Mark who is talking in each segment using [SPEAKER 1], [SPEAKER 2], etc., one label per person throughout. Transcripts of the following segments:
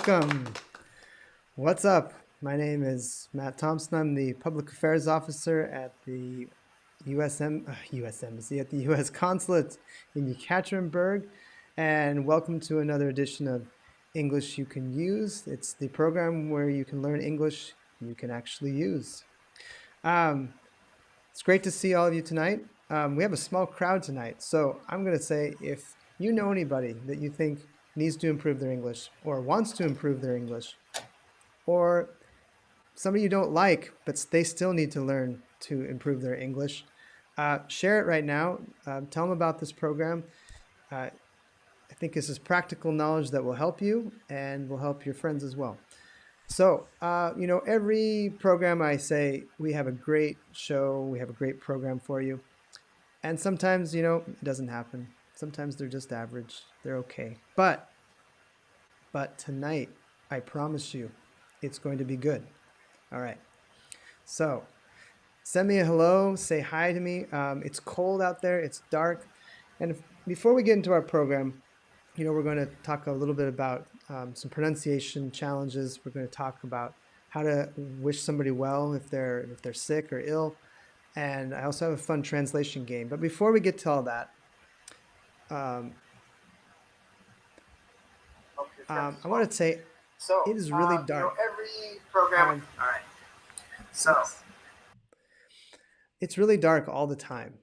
[SPEAKER 1] Welcome. What's up? My name is Matt Thompson. I'm the Public Affairs Officer at the US Embassy, at the US Consulate in Yekaterinburg, and welcome to another edition of English You Can Use. It's the program where you can learn English you can actually use. It's great to see all of you tonight. We have a small crowd tonight, so I'm going to say if you know anybody that you think needs to improve their English or wants to improve their English, or somebody you don't like, but they still need to learn to improve their English, share it right now. Tell them about this program. I think this is practical knowledge that will help you and will help your friends as well. So, every program I say, we have a great show, we have a great program for you. And sometimes, it doesn't happen. Sometimes they're just average. They're okay. But tonight, I promise you, it's going to be good. All right. So, send me a hello, say hi to me. It's cold out there, it's dark. And before we get into our program, we're going to talk a little bit about some pronunciation challenges. We're going to talk about how to wish somebody well if they're sick or ill. And I also have a fun translation game. But before we get to all that, I want to say it is really dark.
[SPEAKER 2] Every program. All right. So,
[SPEAKER 1] Oops. It's really dark all the time.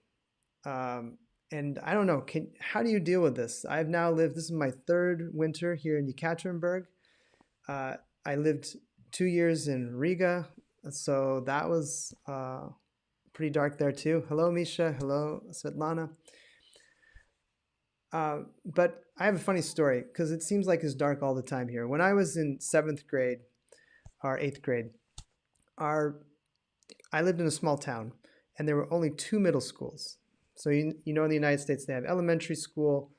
[SPEAKER 1] And I don't know, how do you deal with this? I've now lived, this is my third winter here in Yekaterinburg. I lived 2 years in Riga, so that was pretty dark there too. Hello, Misha. Hello, Svetlana. But I have a funny story because it seems like it's dark all the time here. When I was in 7th grade or 8th grade, I lived in a small town and there were only 2 middle schools. So in the United States, they have elementary school,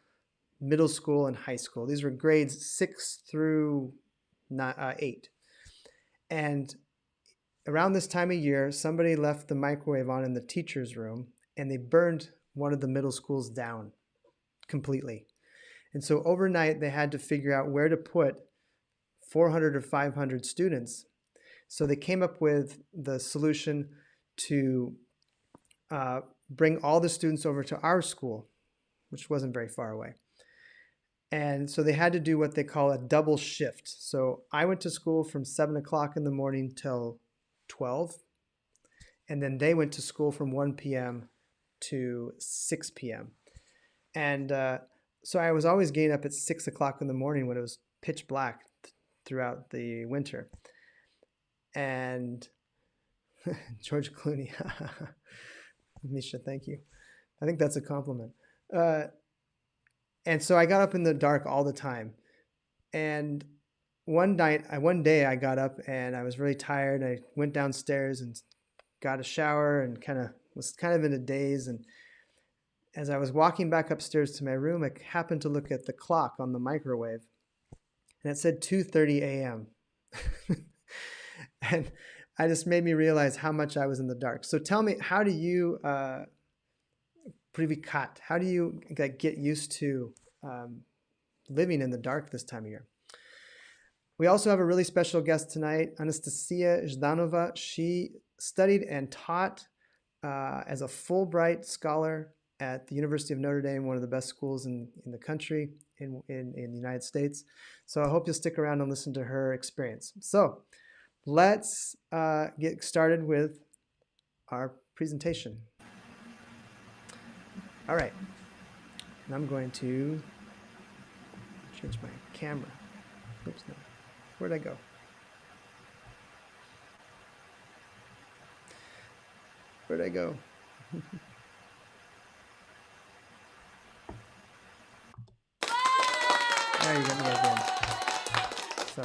[SPEAKER 1] middle school, and high school. These were grades 6 through 8. And around this time of year, somebody left the microwave on in the teacher's room, and they burned one of the middle schools down completely. And so overnight, they had to figure out where to put 400 or 500 students. So they came up with the solution to bring all the students over to our school, which wasn't very far away. And so they had to do what they call a double shift. So I went to school from 7 o'clock in the morning till 12. And then they went to school from 1 p.m. to 6 p.m. And so I was always getting up at 6 o'clock in the morning when it was pitch black throughout the winter. And George Clooney. Misha, thank you. I think that's a compliment. And so I got up in the dark all the time. And one day I got up and I was really tired. I went downstairs and got a shower and was in a daze. And as I was walking back upstairs to my room, I happened to look at the clock on the microwave, and it said 2:30 a.m. And I just made me realize how much I was in the dark. So tell me, how do you how do you get used to living in the dark this time of year? We also have a really special guest tonight, Anastasia Zhdanova. She studied and taught as a Fulbright scholar at the University of Notre Dame, one of the best schools in the country, in the United States. So I hope you'll stick around and listen to her experience. So let's get started with our presentation. All right, and I'm going to change my camera. Oops, no. Where'd I go? Where'd I go? There you go, again. So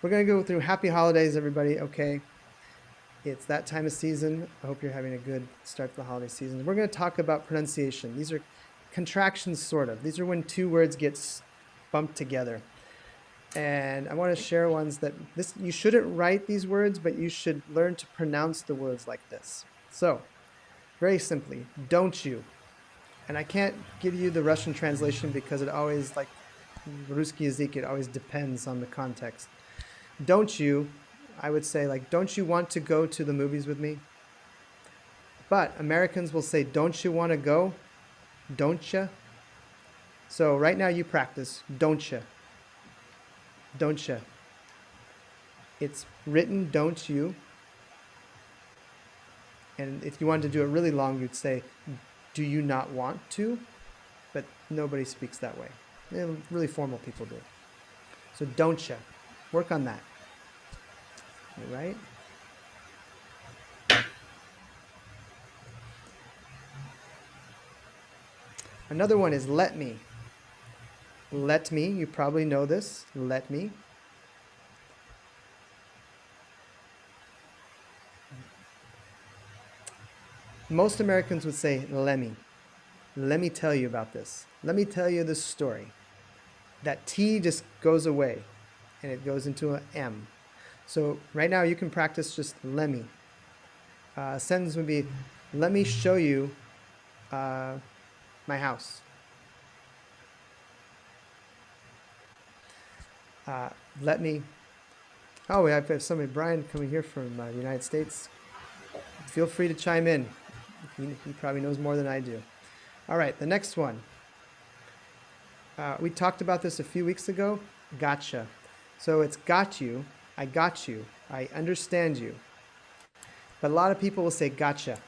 [SPEAKER 1] we're going to go through happy holidays, everybody. Okay. It's that time of season. I hope you're having a good start to the holiday season. We're going to talk about pronunciation. These are contractions, sort of. These are when two words get bumped together. And I want to share ones that you shouldn't write these words, but you should learn to pronounce the words like this. So, very simply, don't you. And I can't give you the Russian translation because it always Ruski язык, it always depends on the context. Don't you, I would say, like, don't you want to go to the movies with me? But Americans will say, don't you want to go? Don't you? So right now you practice, don't you? Don't you? It's written, don't you? And if you wanted to do it really long, you'd say, do you not want to? But nobody speaks that way. Really formal people do. So don't you? Work on that. All right? Another one is let me. Let me, you probably know this. Let me. Most Americans would say, let me. Let me tell you about this. Let me tell you this story. That T just goes away and it goes into an M. So right now you can practice just let me. A sentence would be, let me show you my house. Let me. Oh, we have somebody, Brian, coming here from the United States. Feel free to chime in. He probably knows more than I do. All right, the next one. We talked about this a few weeks ago. Gotcha. So it's got you. I got you. I understand you. But a lot of people will say gotcha.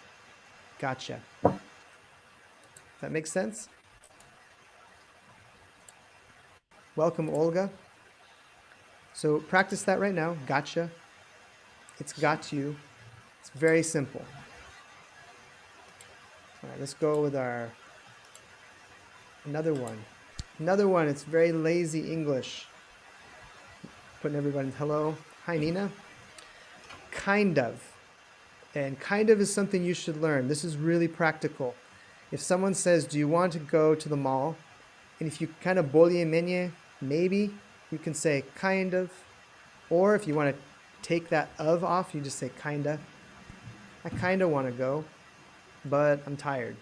[SPEAKER 1] Gotcha. That makes sense? Welcome, Olga. So practice that right now. Gotcha. It's got you. It's very simple. All right, let's go with our another one. Another one, it's very lazy English. Putting everybody, hello. Hi, Nina. Kind of. And kind of is something you should learn. This is really practical. If someone says, do you want to go to the mall? And if you kind of bolje-menje, maybe, you can say kind of. Or if you want to take that of off, you just say kinda. I kinda want to go, but I'm tired.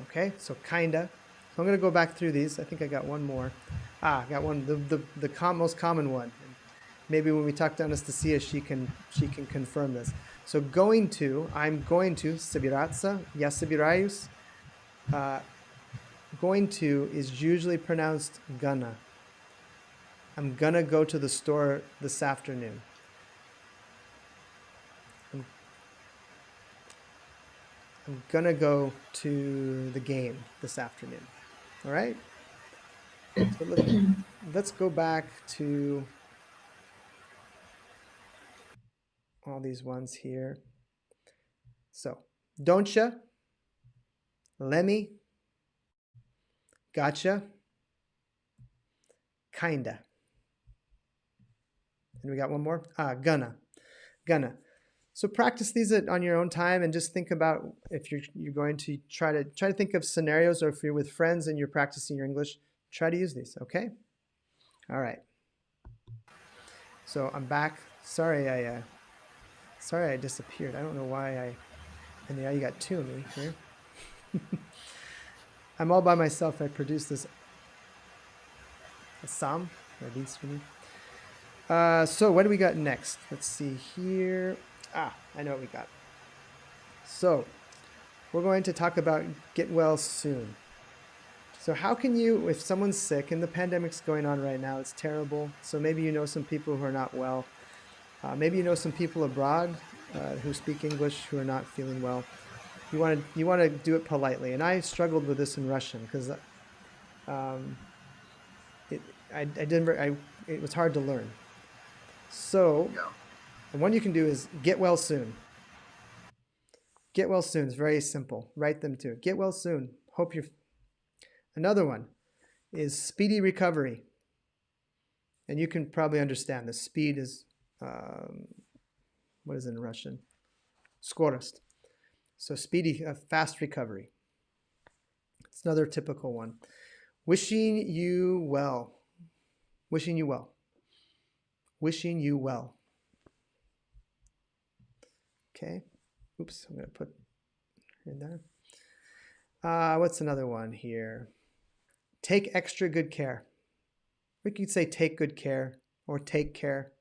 [SPEAKER 1] Okay, so kinda. So I'm going to go back through these. I think I got one more. I got one, the most common one. Maybe when we talk to Anastasia, she can confirm this. So going to, I'm going to, собираться, я собираюсь. Going to is usually pronounced gonna. I'm gonna go to the store this afternoon. I'm gonna go to the game this afternoon. All right? So let's go back to all these ones here. So, don't ya? Lemmy? Gotcha? Kinda. And we got one more. Gonna. So practice these on your own time and just think about if you're going to try to think of scenarios, or if you're with friends and you're practicing your English, try to use these, okay? All right. So I'm back. Sorry I disappeared. I don't know why and now you got two of me here. I'm all by myself. I produced this Assam, or these for me. So what do we got next? Let's see here. I know what we got. So we're going to talk about get well soon. So how can you, if someone's sick, and the pandemic's going on right now, it's terrible. So maybe you know some people who are not well. Maybe you know some people abroad who speak English who are not feeling well. You want to do it politely. And I struggled with this in Russian because it was hard to learn. So the one you can do is get well soon. Get well soon is very simple. Write them too. Get well soon. Hope you're. Another one is speedy recovery. And you can probably understand the speed is, what is it in Russian? Skorost. So speedy, fast recovery. It's another typical one. Wishing you well. Wishing you well. Wishing you well. Okay. Oops, I'm going to put What's another one here? Take extra good care. We could say take good care or take care.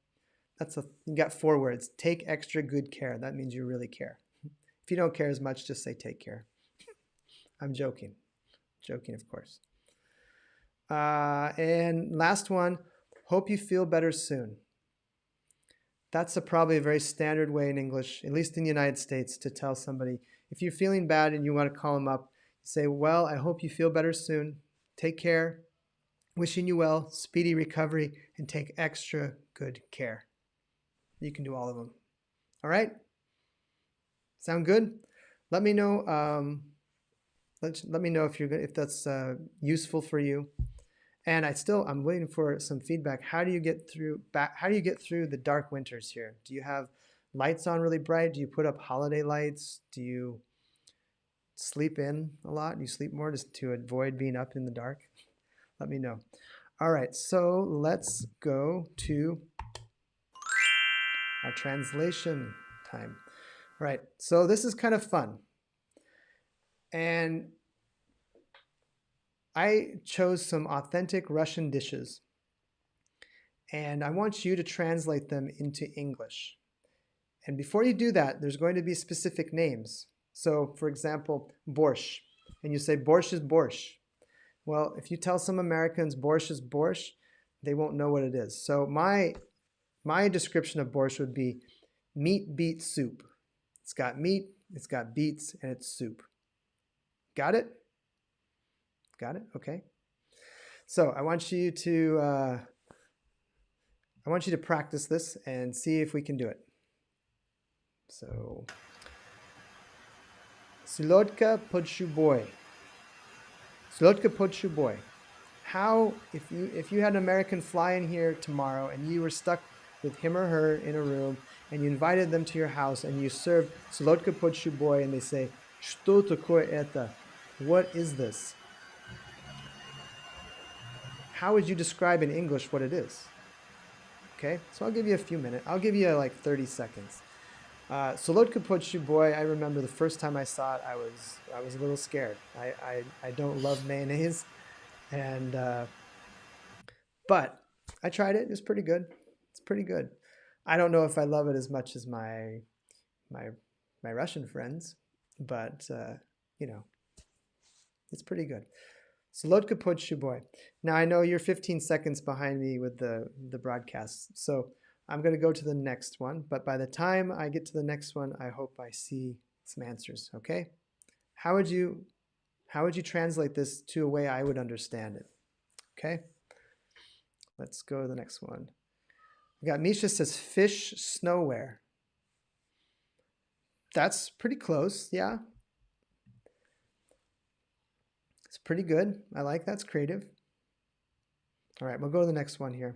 [SPEAKER 1] You got 4 words. Take extra good care. That means you really care. If you don't care as much, just say take care. I'm joking. Joking, of course. And last one, hope you feel better soon. That's probably a very standard way in English, at least in the United States, to tell somebody, if you're feeling bad and you want to call them up, say, well, I hope you feel better soon. Take care. Wishing you well, speedy recovery, and take extra good care. You can do all of them. All right? Sound good? Let me know. Let me know if that's useful for you. And I'm waiting for some feedback. How do you get through the dark winters here? Do you have lights on really bright? Do you put up holiday lights? Do you sleep in a lot? Do you sleep more just to avoid being up in the dark? Let me know. All right, so let's go to our translation time. All right, so this is kind of fun. And I chose some authentic Russian dishes. And I want you to translate them into English. And before you do that, there's going to be specific names. So, for example, borscht. And you say borscht is borscht. Well, if you tell some Americans borscht is borscht, they won't know what it is. So my description of borscht would be meat beet soup. It's got meat, it's got beets, and it's soup. Got it? Got it? Okay. So I want you to practice this and see if we can do it. So, Sylodka podshuboy. Sylodka podshuboy. How, if you had an American fly in here tomorrow and you were stuck with him or her in a room and you invited them to your house and you served Sylodka podshuboy and they say, Что такое это? What is this? How would you describe in English what it is? Okay, so I'll give you a few minutes. I'll give you like 30 seconds. Sylodka podshuboy, I remember the first time I saw it, I was a little scared. I don't love mayonnaise, and but I tried it. It was pretty good. It's pretty good. I don't know if I love it as much as my Russian friends, but you know, it's pretty good. Sylodka podshuboy. Now I know you're 15 seconds behind me with the broadcast, so I'm going to go to the next one. But by the time I get to the next one, I hope I see some answers. Okay? How would you translate this to a way I would understand it? Okay? Let's go to the next one. We got Misha says fish snowwear. That's pretty close, yeah. It's pretty good. I like that's creative. All right, we'll go to the next one here.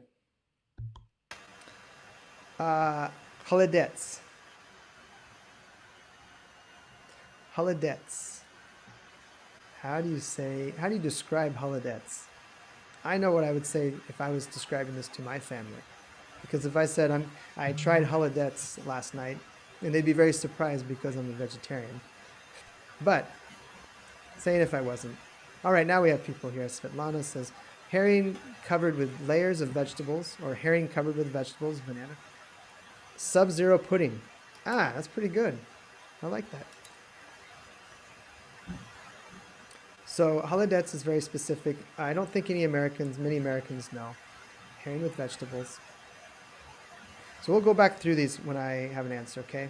[SPEAKER 1] Holodets. Holodets. How do you describe holodets? I know what I would say if I was describing this to my family. Because if I said I tried holodets last night, and they'd be very surprised because I'm a vegetarian. But, saying if I wasn't. All right, now we have people here. Svetlana says, herring covered with layers of vegetables, or herring covered with vegetables, banana. Sub-zero pudding. Ah, that's pretty good. I like that. So holodets is very specific. I don't think many Americans know. Herring with vegetables. So we'll go back through these when I have an answer, okay?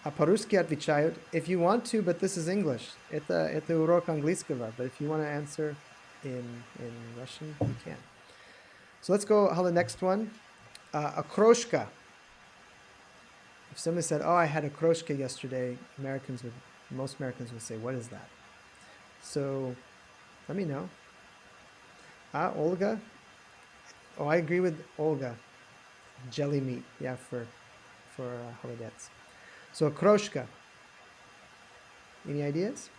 [SPEAKER 1] По-русски отвечают. If you want to, but this is English. Это урок английского. But if you want to answer in Russian, you can. So let's go on the next one. Окрошка. If somebody said, oh, I had a okroshka yesterday, most Americans would say, what is that? So let me know. Olga. Oh, I agree with Olga. Jelly meat, yeah, for holodets. So okroshka. Any ideas?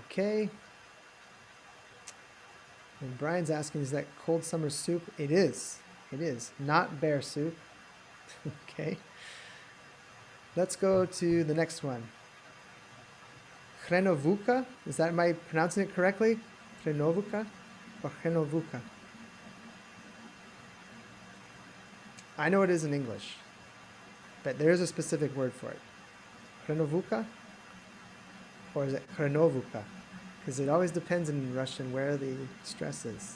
[SPEAKER 1] Okay. And Brian's asking, is that cold summer soup? It is. It is. Not bear soup. Okay. Let's go to the next one. Chrenovuka? Am I pronouncing it correctly? Chrenovuka or Chrenovuka? I know it is in English, but there is a specific word for it. Chrenovuka? Or is it Chrenovuka? Because it always depends in Russian where the stress is.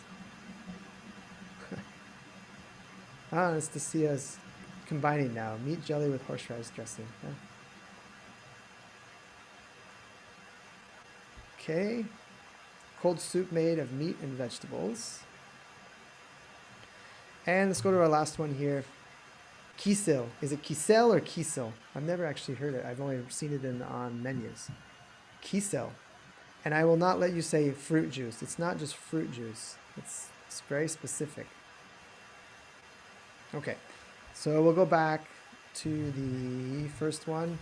[SPEAKER 1] Anastasia's combining now. Meat jelly with horseradish dressing. Huh? Okay. Cold soup made of meat and vegetables. And let's go to our last one here. Kisel. Is it kisel or kisel? I've never actually heard it. I've only seen it on menus. Kisel. And I will not let you say fruit juice. It's not just fruit juice. It's very specific. Okay, so we'll go back to the first one.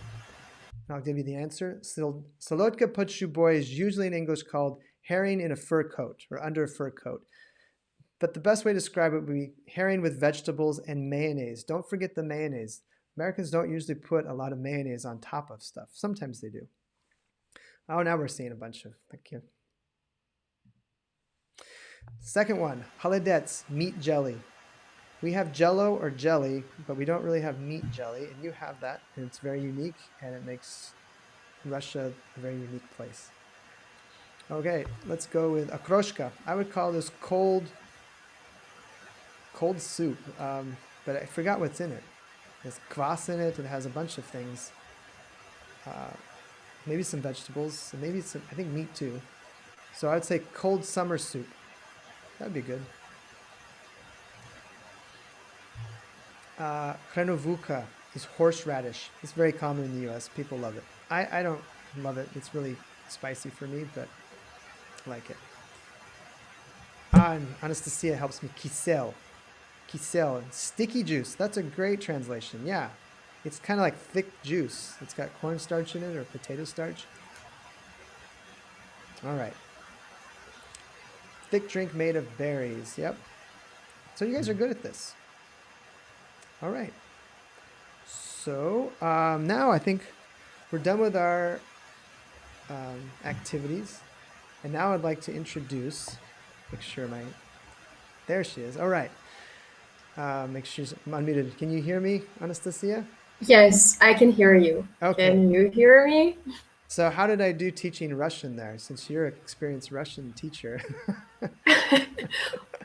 [SPEAKER 1] I'll give you the answer. Solotka podshuboy is usually in English called herring in a fur coat or under a fur coat. But the best way to describe it would be herring with vegetables and mayonnaise. Don't forget the mayonnaise. Americans don't usually put a lot of mayonnaise on top of stuff. Sometimes they do. Oh, now we're seeing a bunch of, thank you. Second one, halidets, meat jelly. We have jello or jelly, but we don't really have meat jelly, and you have that, and it's very unique, and it makes Russia a very unique place. Okay, let's go with okroshka. I would call this cold soup, but I forgot what's in it. There's kvass in it. It has a bunch of things. Maybe some vegetables, and maybe some, I think meat too. So I would say cold summer soup. That'd be good. Chrenovuka is horseradish. It's very common in the U.S. People love it. I don't love it. It's really spicy for me, but I like it. And Anastasia helps me. Kisel. Kisel. Sticky juice. That's a great translation. Yeah. It's kind of like thick juice. It's got cornstarch in it or potato starch. All right. Thick drink made of berries. Yep. So you guys are good at this. All right. So now I think we're done with our activities. And now I'd like to introduce, make sure there she is. All right. Make sure she's unmuted. Can you hear me, Anastasia?
[SPEAKER 3] Yes, I can hear you.
[SPEAKER 1] Okay.
[SPEAKER 3] Can you hear me?
[SPEAKER 1] So how did I do teaching Russian there, since you're an experienced Russian teacher?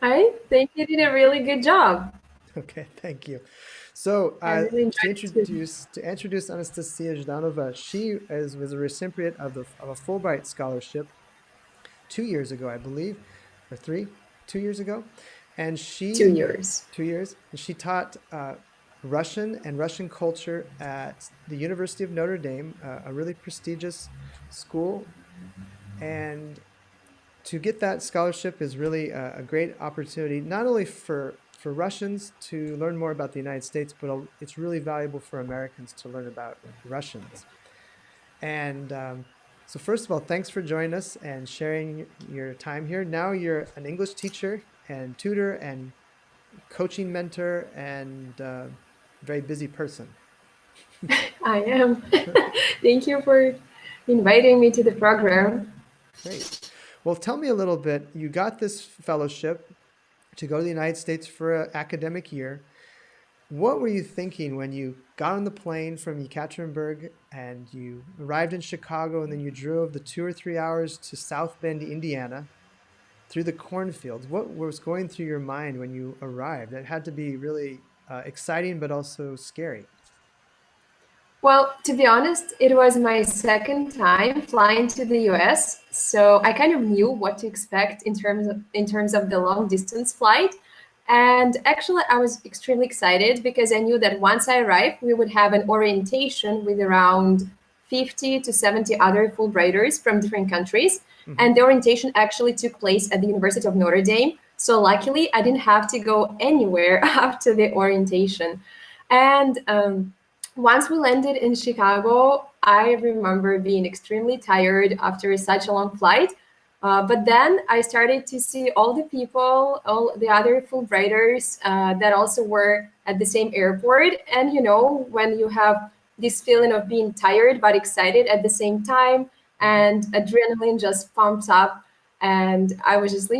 [SPEAKER 3] I think you did a really good job.
[SPEAKER 1] Okay, thank you. So
[SPEAKER 3] really
[SPEAKER 1] to introduce Anastasia Zhdanova, she was a recipient of a Fulbright scholarship 2 years ago, I believe, or 2 years ago, and
[SPEAKER 3] 2 years.
[SPEAKER 1] 2 years, and she taught Russian and Russian culture at the University of Notre Dame, a really prestigious school, and to get that scholarship is really a great opportunity, not only for Russians to learn more about the United States, but it's really valuable for Americans to learn about Russians. And so first of all, thanks for joining us and sharing your time here. Now you're an English teacher and tutor and coaching mentor and very busy person.
[SPEAKER 3] I am. Thank you for inviting me to the program.
[SPEAKER 1] Great. Well, tell me a little bit. You got this fellowship to go to the United States for an academic year. What were you thinking when you got on the plane from Yekaterinburg and you arrived in Chicago and then you drove the 2 or 3 hours to South Bend, Indiana, through the cornfields? What was going through your mind when you arrived? It had to be really exciting, but also scary.
[SPEAKER 3] Well, to be honest, it was my second time flying to the US, so I kind of knew what to expect in terms of the long distance flight. And actually, I was extremely excited because I knew that once I arrived, we would have an orientation with around 50 to 70 other Fulbrighters from different countries. Mm-hmm. And the orientation actually took place at the University of Notre Dame. So luckily, I didn't have to go anywhere after the orientation. And once we landed in Chicago, I remember being extremely tired after such a long flight. But then I started to see all the people, all the other Fulbrighters that also were at the same airport. And, you know, when you have this feeling of being tired but excited at the same time, and adrenaline just pumps up. And I was just,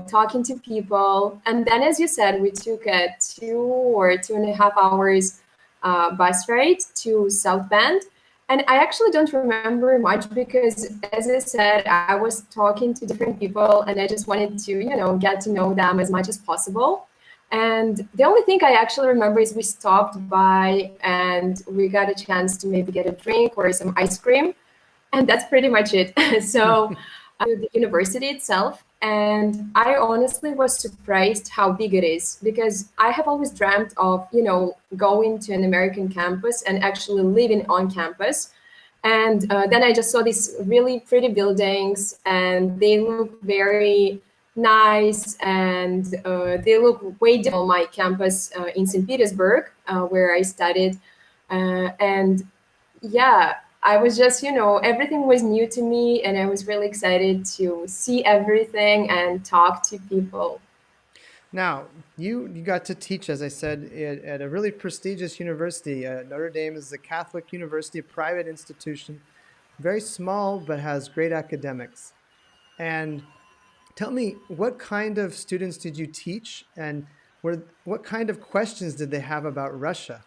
[SPEAKER 3] talking to people. And then, as you said, we took a 2 or 2.5 hours bus ride to South Bend. And I actually don't remember much because, as I said, I was talking to different people and I just wanted to, get to know them as much as possible. And the only thing I actually remember is we stopped by and we got a chance to maybe get a drink or some ice cream. And that's pretty much it. So the university itself, and I honestly was surprised how big it is, because I have always dreamt of, going to an American campus and actually living on campus. And then I just saw these really pretty buildings, and they look very nice, and they look way different from my campus in St. Petersburg, where I studied. And yeah, I was just, everything was new to me, and I was really excited to see everything and talk to people.
[SPEAKER 1] Now, you got to teach, as I said, at a really prestigious university. Notre Dame is a Catholic university, a private institution, very small, but has great academics. And tell me, what kind of students did you teach, and what kind of questions did they have about Russia?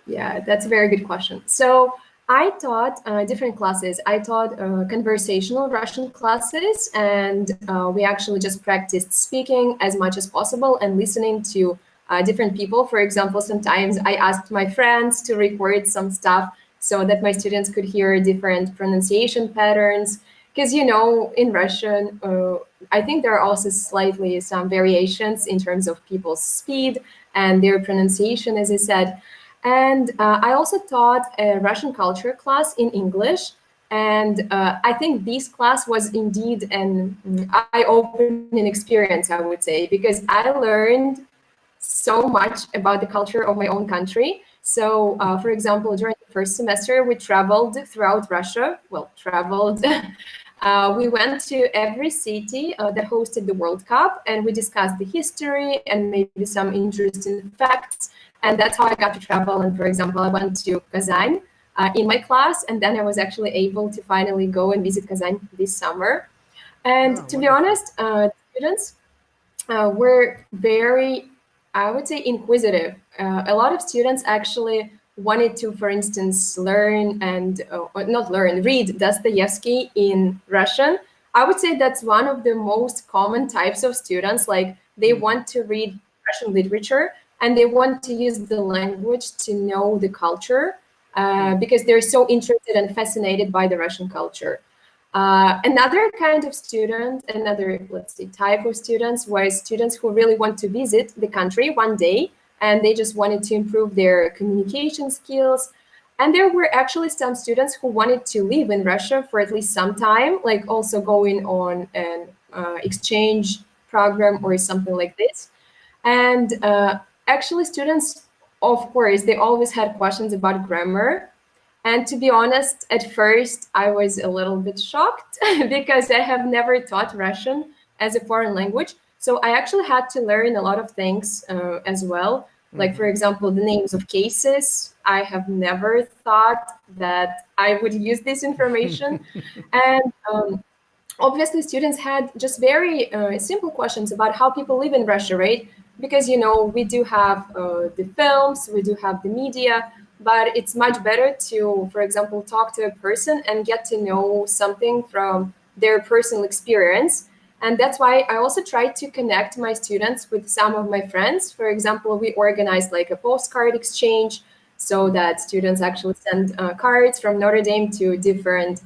[SPEAKER 3] Yeah, that's a very good question. So I taught different classes. I taught conversational Russian classes, and we actually just practiced speaking as much as possible and listening to different people. For example, sometimes I asked my friends to record some stuff so that my students could hear different pronunciation patterns. Because, in Russian, I think there are also slightly some variations in terms of people's speed and their pronunciation, as I said. And I also taught a Russian culture class in English. And I think this class was indeed an eye-opening experience, I would say, because I learned so much about the culture of my own country. So, for example, during the first semester, we traveled throughout Russia. Well, traveled. We went to every city that hosted the World Cup, and we discussed the history and maybe some interesting facts. And that's how I got to travel. And for example, I went to Kazan in my class, and then I was actually able to finally go and visit Kazan this summer.
[SPEAKER 1] Oh,
[SPEAKER 3] And to be
[SPEAKER 1] wonderful.
[SPEAKER 3] honest, students were very, I would say, inquisitive. A lot of students actually wanted to, for instance, learn and or not learn, read Dostoevsky in Russian. I would say that's one of the most common types of students. Like they
[SPEAKER 1] Hmm.
[SPEAKER 3] want to read Russian literature and they want to use the language to know the culture
[SPEAKER 1] Hmm.
[SPEAKER 3] because they're so interested and fascinated by the Russian culture. Another kind of student, another, let's say, type of students was students who really want to visit the country one day and they just wanted to improve their communication skills. And there were actually some students who wanted to live in Russia for at least some time, like also going on an exchange program or something like this. And actually, students, of course, they always had questions about grammar. And to be honest, at first I was a little bit shocked because I have never taught Russian as a foreign language. So I actually had to learn a lot of things as well. Like, for
[SPEAKER 1] Hmm.
[SPEAKER 3] example, the names of cases. I have never thought that I would use this information. And obviously students had just very simple questions about how people live in Russia, right? Because we do have the films, we do have the media, but it's much better to, for example, talk to a person and get to know something from their personal experience. And that's why I also try to connect my students with some of my friends. For example, we organized like a postcard exchange so that students actually send cards from Notre Dame to different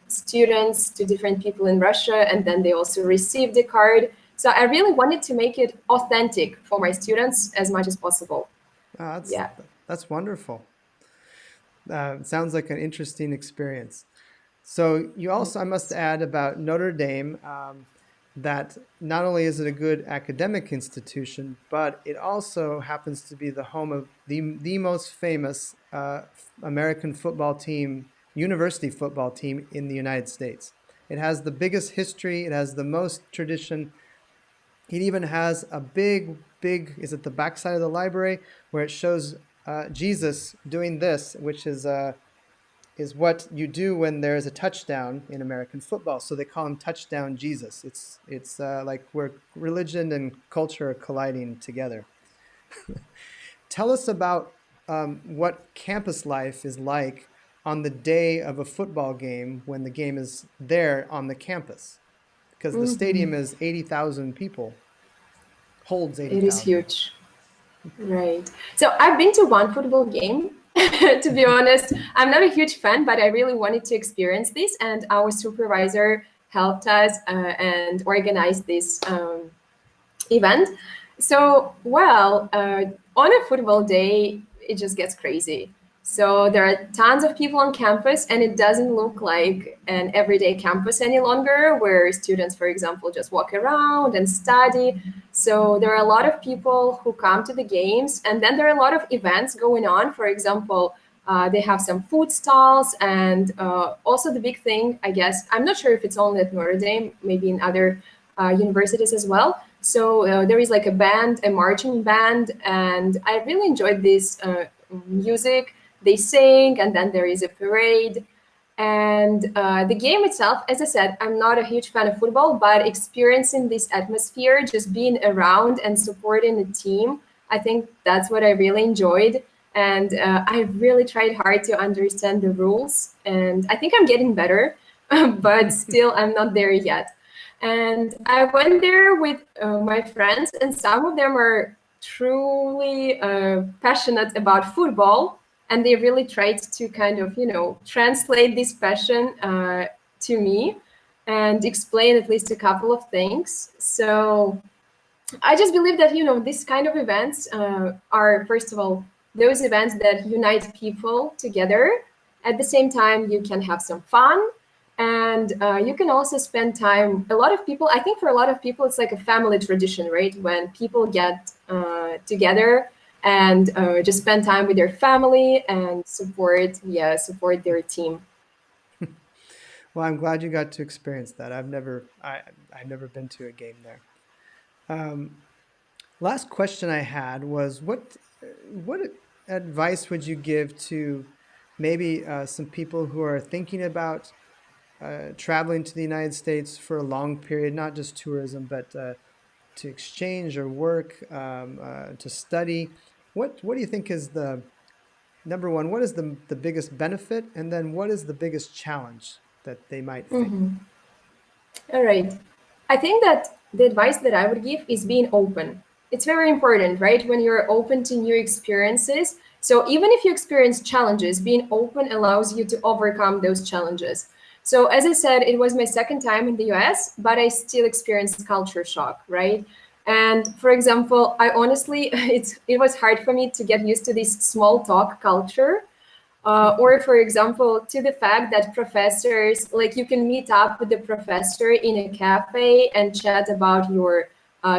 [SPEAKER 3] students, to different people in Russia, and then they also receive the card. So I really wanted to make it authentic for my students as much as possible.
[SPEAKER 1] Ah,
[SPEAKER 3] Yeah.
[SPEAKER 1] that's wonderful. Sounds like an interesting experience. So you also, I must add about Notre Dame, that not only is it a good academic institution, but it also happens to be the home of the most famous American football team, university football team in the United States. It has the biggest history. It has the most tradition. It even has a big, is it the backside of the library where it shows Jesus doing this, which is what you do when there's a touchdown in American football. So they call him Touchdown Jesus. It's like where religion and culture are colliding together. Tell us about what campus life is like on the day of a football game when the game is there on the campus, because the stadium is 80,000 people, holds
[SPEAKER 3] It is
[SPEAKER 1] 80,000.
[SPEAKER 3] huge. Right. So I've been to one football game. To be honest, I'm not a huge fan, but I really wanted to experience this, and our supervisor helped us and organized this event. So, well, on a football day, it just gets crazy. So there are tons of people on campus, and it doesn't look like an everyday campus any longer, where students, for example, just walk around and study. So there are a lot of people who come to the games, and then there are a lot of events going on. For example, they have some food stalls, and also the big thing, I guess, I'm not sure if it's only at Notre Dame, maybe in other universities as well. So there is like a band, a marching band, and I really enjoyed this music. They sing, and then there is a parade. And the game itself, as I said, I'm not a huge fan of football, but experiencing this atmosphere, just being around and supporting the team, I think that's what I really enjoyed. And I really tried hard to understand the rules. And I think I'm getting better, but still, I'm not there yet. And I went there with my friends, and some of them are truly passionate about football, and they really tried to kind of, translate this passion to me and explain at least a couple of things. So I just believe that, this kind of events are, first of all, those events that unite people together. At the same time, you can have some fun, and you can also spend time. A lot of people, I think for a lot of people, it's like a family tradition, right? When people get together and just spend time with their family and support their team.
[SPEAKER 1] Well, I'm glad you got to experience that. I've never been to a game there. Last question I had was what advice would you give to maybe some people who are thinking about traveling to the United States for a long period, not just tourism, but to exchange or work, to study? What do you think is the number one? What is the biggest benefit, and then what is the biggest challenge that they might face?
[SPEAKER 3] All right. I think that the advice that I would give is being open. It's very important, right? When you're open to new experiences. So even if you experience challenges, being open allows you to overcome those challenges. So as I said, it was my second time in the US, but I still experienced culture shock, right? And for example, I honestly, it was hard for me to get used to this small talk culture, or for example, to the fact that professors, like you can meet up with the professor in a cafe and chat about your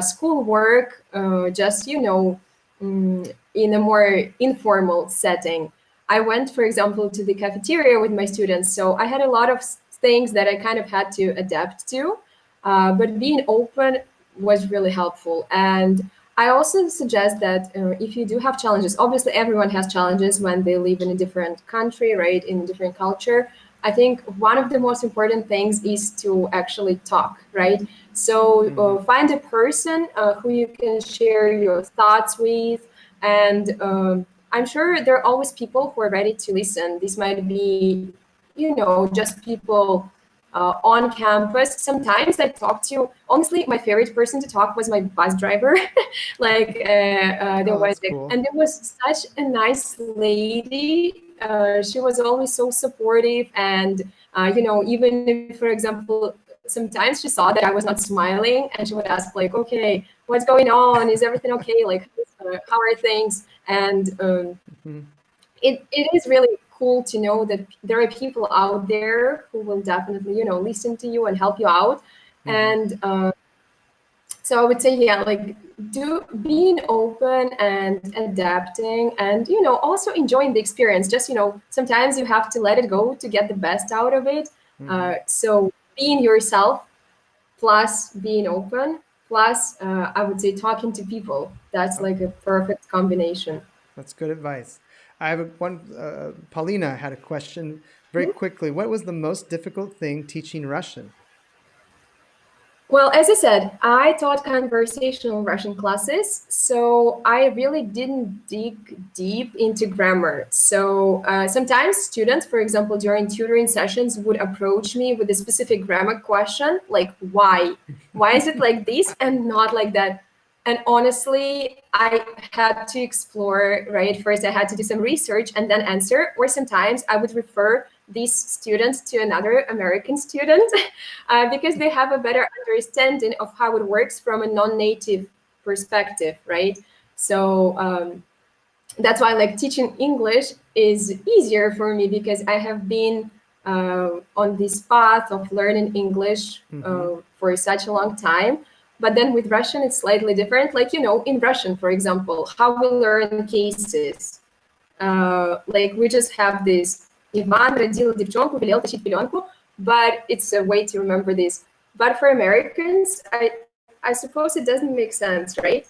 [SPEAKER 3] schoolwork, just, in a more informal setting. I went, for example, to the cafeteria with my students. So I had a lot of things that I kind of had to adapt to, but being open was really helpful. And I also suggest that if you do have challenges, obviously everyone has challenges when they live in a different country, right, in a different culture. I think one of the most important things is to actually talk, right? So find a person who you can share your thoughts with, and I'm sure there are always people who are ready to listen. This might be, just people on campus. Sometimes I talk to, honestly, my favorite person to talk was my bus driver. Like
[SPEAKER 1] Oh, that's cool.
[SPEAKER 3] and there was such a nice lady. She was always so supportive, and even if, for example, sometimes she saw that I was not smiling, and she would ask like, "Okay, what's going on? Is everything okay? Like, how are things?" And
[SPEAKER 1] Mhm.
[SPEAKER 3] it is really cool to know that there are people out there who will definitely, listen to you and help you out.
[SPEAKER 1] Mhm.
[SPEAKER 3] And so I would say, yeah, like do being open and adapting, and also enjoying the experience. Just sometimes you have to let it go to get the best out of it.
[SPEAKER 1] Mhm.
[SPEAKER 3] So being yourself, plus being open, plus I would say talking to people. That's like a perfect combination.
[SPEAKER 1] That's good advice. I have Paulina had a question very quickly. What was the most difficult thing teaching Russian?
[SPEAKER 3] Well, as I said, I taught conversational Russian classes, so I really didn't dig deep into grammar. So sometimes students, for example, during tutoring sessions, would approach me with a specific grammar question, like why? Why is it like this and not like that? And honestly, I had to explore, right? First, I had to do some research and then answer, or sometimes I would refer these students to another American student because they have a better understanding of how it works from a non-native perspective, right? So that's why like teaching English is easier for me because I have been on this path of learning English for such a long time. But then with Russian, it's slightly different. Like, you know, in Russian, for example, how we learn cases. Like we just have this Иван родил девчонку, велел тащить пеленку, but it's a way to remember this. But for Americans, I suppose it doesn't make sense, right?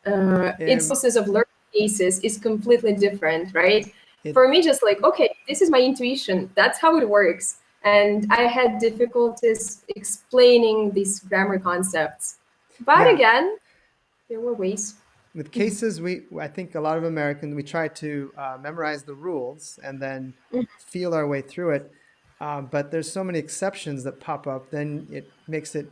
[SPEAKER 3] Its process of learning cases is completely different, right? For me, just like, okay, this is my intuition. That's how it works. And I had difficulties explaining these grammar concepts. But again, there were ways.
[SPEAKER 1] With cases, I think a lot of Americans, we try to memorize the rules and then feel our way through it. But there's so many exceptions that pop up, then it makes it,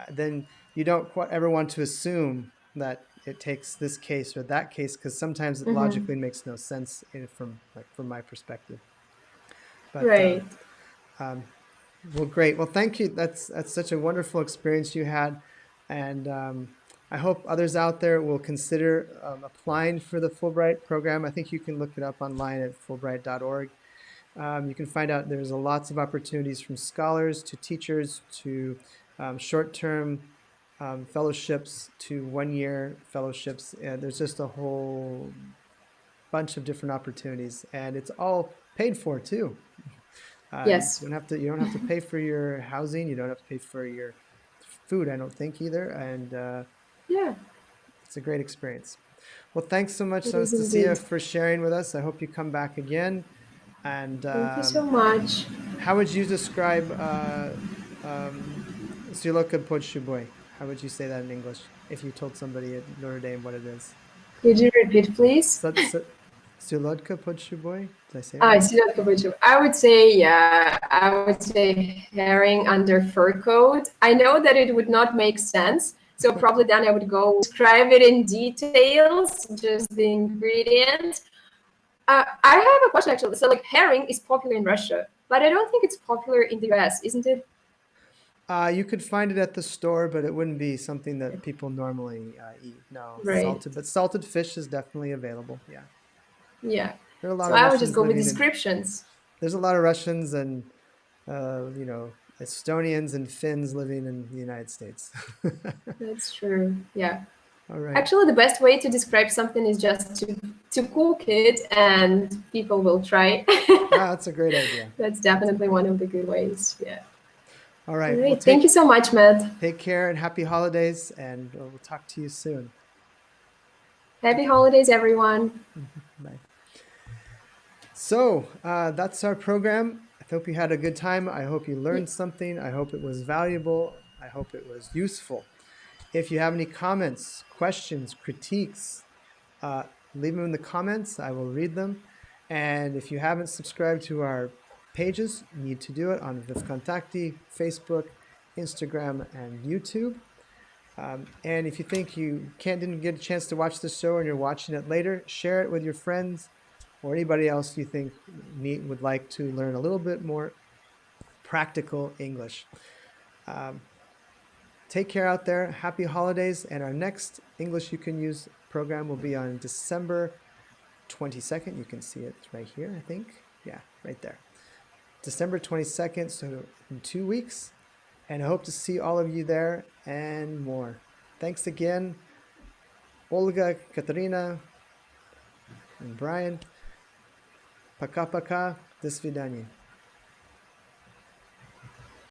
[SPEAKER 1] then you don't ever want to assume that it takes this case or that case, because sometimes it logically makes no sense from my perspective. But,
[SPEAKER 3] right.
[SPEAKER 1] Well, great. Well, thank you. That's such a wonderful experience you had. And I hope others out there will consider applying for the Fulbright program. I think you can look it up online at fulbright.org. You can find out there's lots of opportunities from scholars to teachers to short-term fellowships to one-year fellowships. There's just a whole bunch of different opportunities, and it's all paid for too.
[SPEAKER 3] Yes.
[SPEAKER 1] You don't have to pay for your housing. You don't have to pay for your food, I don't think either. And
[SPEAKER 3] Yeah.
[SPEAKER 1] it's a great experience. Well, thanks so much,
[SPEAKER 3] It is
[SPEAKER 1] Anastasia,
[SPEAKER 3] indeed.
[SPEAKER 1] for sharing with us. I hope you come back again. And
[SPEAKER 3] Thank you so much.
[SPEAKER 1] how would you describe Siloka Podshuboy? How would you say that in English if you told somebody at Notre Dame what it is?
[SPEAKER 3] Could you repeat, please?
[SPEAKER 1] Silodka Podshuboy? Did I say it
[SPEAKER 3] I
[SPEAKER 1] right?
[SPEAKER 3] see that kabucho. I would say, yeah, I would say herring under fur coat. I know that it would not make sense. So probably then I would go describe it in details, just the ingredients. I have a question actually. So like herring is popular in Russia, but I don't think it's popular in the US, isn't it?
[SPEAKER 1] You could find it at the store, but it wouldn't be something that people normally eat. No,
[SPEAKER 3] Right.
[SPEAKER 1] but salted fish is definitely available. Yeah,
[SPEAKER 3] Yeah.
[SPEAKER 1] there are a lot
[SPEAKER 3] So
[SPEAKER 1] of
[SPEAKER 3] I would just
[SPEAKER 1] Russians
[SPEAKER 3] go with
[SPEAKER 1] living in.
[SPEAKER 3] descriptions.
[SPEAKER 1] There's a lot of Russians and Estonians and Finns living in the United States.
[SPEAKER 3] That's true. Yeah.
[SPEAKER 1] All right.
[SPEAKER 3] Actually, the best way to describe something is just to cook it and people will try.
[SPEAKER 1] That's a great idea.
[SPEAKER 3] That's definitely one of the good ways. Yeah.
[SPEAKER 1] All right.
[SPEAKER 3] All
[SPEAKER 1] Well,
[SPEAKER 3] right. Thank you so much, Matt.
[SPEAKER 1] take care and happy holidays, and we'll talk to you soon.
[SPEAKER 3] Happy holidays, everyone.
[SPEAKER 1] Bye. So that's our program. I hope you had a good time. I hope you learned something. I hope it was valuable. I hope it was useful. If you have any comments, questions, critiques, leave them in the comments. I will read them. And if you haven't subscribed to our pages, you need to do it on VivKontakti, Facebook, Instagram, and YouTube. And if you think you didn't get a chance to watch the show and you're watching it later, share it with your friends or anybody else you think would like to learn a little bit more practical English. Take care out there. Happy holidays. And our next English You Can Use program will be on December 22nd. You can see it right here, I think. Yeah, right there. December 22nd, so in 2 weeks. And I hope to see all of you there and more. Thanks again, Olga, Katerina, and Brian. Пока-пока. До свидания.